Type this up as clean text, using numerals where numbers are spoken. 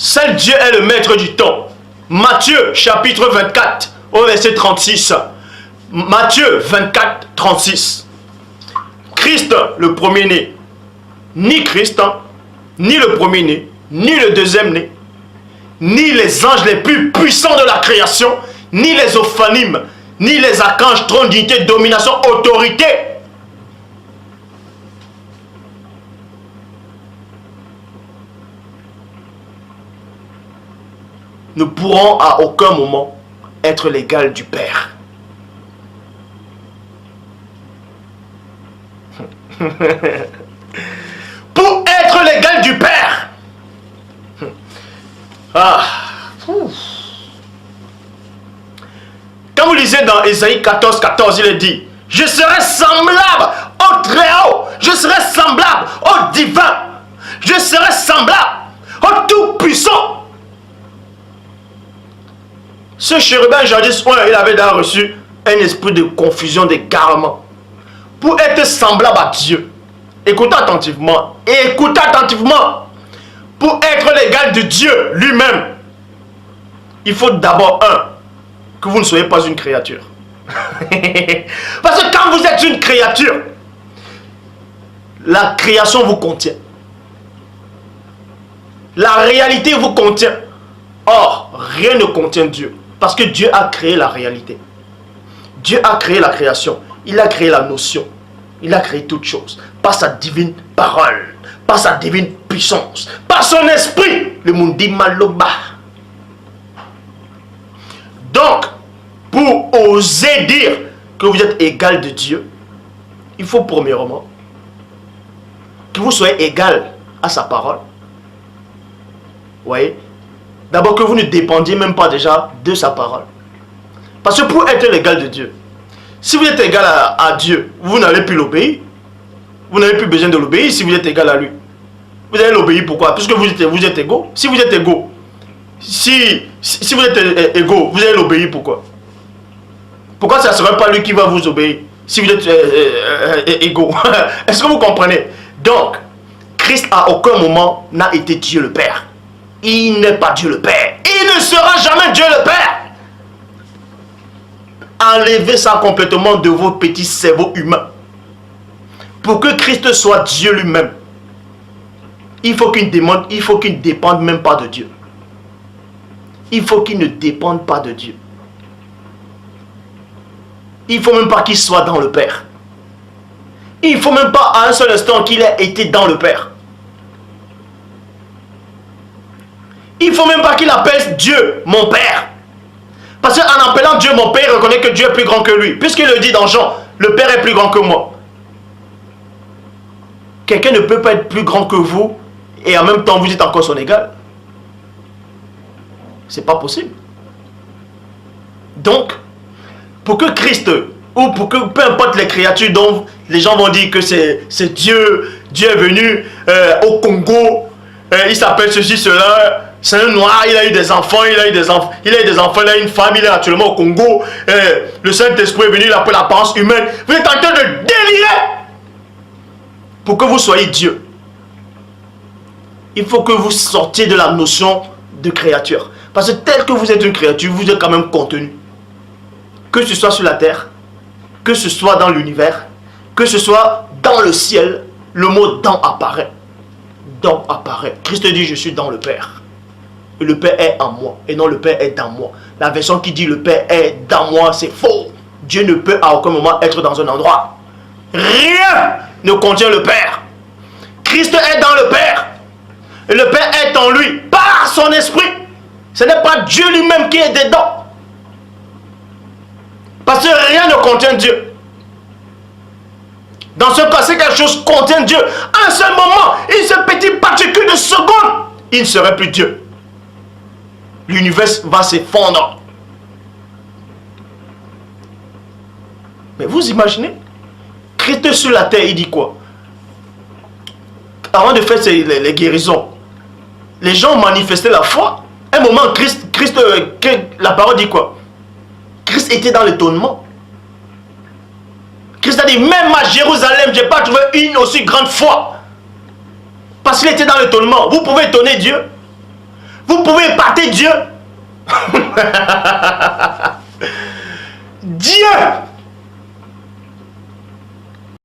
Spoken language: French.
Seul Dieu est le maître du temps. Matthieu chapitre 24 au verset 36. Matthieu 24, 36. Christ le premier-né. Ni Christ, ni le premier-né, ni le deuxième-né, ni les anges les plus puissants de la création, ni les ophanimes, ni les archanges, trône, dignité, domination, autorité. Ne pourront à aucun moment être l'égal du Père. Pour être l'égal du Père. Quand vous lisez dans Ésaïe 14, 14, il est dit: je serai semblable au Très-Haut, je serai semblable au Divin, je serai semblable au Tout-Puissant. Ce chérubin jadis, il avait déjà reçu un esprit de confusion, d'égarement. Pour être semblable à Dieu, écoutez attentivement, pour être l'égal de Dieu lui-même, il faut d'abord, que vous ne soyez pas une créature. Parce que quand vous êtes une créature, la création vous contient. La réalité vous contient. Or, rien ne contient Dieu. Parce que Dieu a créé la réalité. Dieu a créé la création. Il a créé la notion. Il a créé toutes choses. Par sa divine parole. Par sa divine puissance. Par son esprit. Le Mundi Maloba. Donc, pour oser dire que vous êtes égal de Dieu, il faut premièrement que vous soyez égal à sa parole. Vous voyez? D'abord que vous ne dépendiez même pas déjà de sa parole. Parce que pour être l'égal de Dieu, si vous êtes égal à Dieu, vous n'allez plus l'obéir. Vous n'avez plus besoin de l'obéir si vous êtes égal à lui. Vous allez l'obéir pourquoi? Puisque vous êtes égaux. Si vous êtes égaux, si vous êtes égaux, vous allez l'obéir pourquoi? Pourquoi ça ne serait pas lui qui va vous obéir si vous êtes égaux? Est-ce que vous comprenez? Donc, Christ à aucun moment n'a été Dieu le Père. Il n'est pas Dieu le Père. Il ne sera jamais Dieu le Père. Enlevez ça complètement de vos petits cerveaux humains. Pour que Christ soit Dieu lui-même, il faut qu'il ne dépende même pas de Dieu. Il faut qu'il ne dépende pas de Dieu. Il ne faut même pas qu'il soit dans le Père. Il ne faut même pas à un seul instant qu'il ait été dans le Père. Il ne faut même pas qu'il appelle Dieu mon Père. Parce qu'en appelant Dieu mon Père, il reconnaît que Dieu est plus grand que lui. Puisqu'il le dit dans Jean, le Père est plus grand que moi. Quelqu'un ne peut pas être plus grand que vous et en même temps vous êtes encore son égal. C'est pas possible. Donc, pour que Christ, ou pour que peu importe les créatures dont les gens vont dire que c'est Dieu, Dieu est venu au Congo, il s'appelle ceci, cela. C'est un noir, il a eu des enfants, il a eu des enfants, il a une femme, il est actuellement au Congo. Le Saint-Esprit est venu, il a pris l'apparence humaine. Vous êtes en train de délirer. Pour que vous soyez Dieu, il faut que vous sortiez de la notion de créature. Parce que tel que vous êtes une créature, vous êtes quand même contenu. Que ce soit sur la terre, que ce soit dans l'univers, que ce soit dans le ciel, le mot dans apparaît. Dans apparaît. Christ dit, je suis dans le Père. Et le Père est en moi, et non le Père est dans moi. La version qui dit le Père est dans moi, c'est faux. Dieu ne peut à aucun moment être dans un endroit. Rien ne contient le Père. Christ est dans le Père. Et le Père est en lui, par son esprit. Ce n'est pas Dieu lui-même qui est dedans. Parce que rien ne contient Dieu. Dans ce cas, c'est quelque chose qui contient Dieu. À un seul moment, une seule petite particule de seconde, il ne serait plus Dieu. L'univers va s'effondrer. Mais vous imaginez, Christ sur la terre, il dit quoi? Avant de faire les guérisons, les gens manifestaient la foi. Un moment, la parole dit quoi? Christ était dans l'étonnement. Christ a dit, même à Jérusalem, je n'ai pas trouvé une aussi grande foi. Parce qu'il était dans l'étonnement. Vous pouvez étonner Dieu. Vous pouvez épater Dieu. Dieu